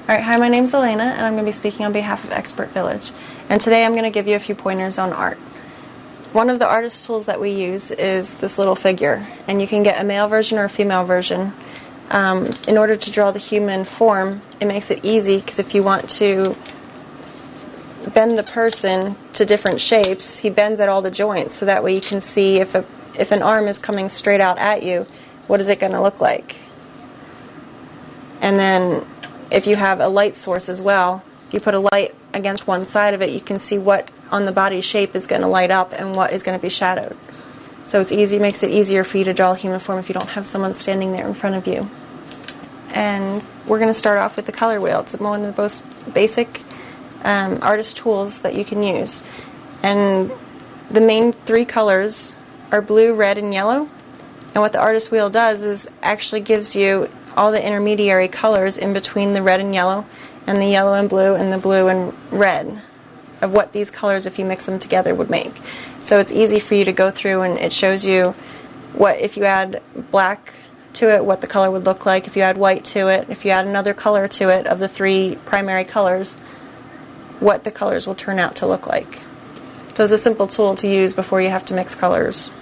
Alright, hi, my name's Elena, and I'm going to be speaking on behalf of Expert Village. And today I'm going to give you a few pointers on art. One of the artist tools that we use is this little figure, and you can get a male version or a female version. In order to draw the human form, it makes it easy, because if you want to bend the person to different shapes, he bends at all the joints, so that way you can see if an arm is coming straight out at you, what is it going to look like. And then if you have a light source as well, if you put a light against one side of it, you can see what on the body shape is going to light up and what is going to be shadowed. So it's easy, makes it easier for you to draw a human form if you don't have someone standing there in front of you. And we're going to start off with the color wheel. It's one of the most basic artist tools that you can use. And the main three colors are blue, red, and yellow. And what the artist wheel does is actually gives you all the intermediary colors in between the red and yellow, and the yellow and the blue and red, of what these colors, if you mix them together, would make. So it's easy for you to go through, and it shows you what, if you add black to it, what the color would look like, if you add white to it, if you add another color to it of the three primary colors, what the colors will turn out to look like. So it's a simple tool to use before you have to mix colors.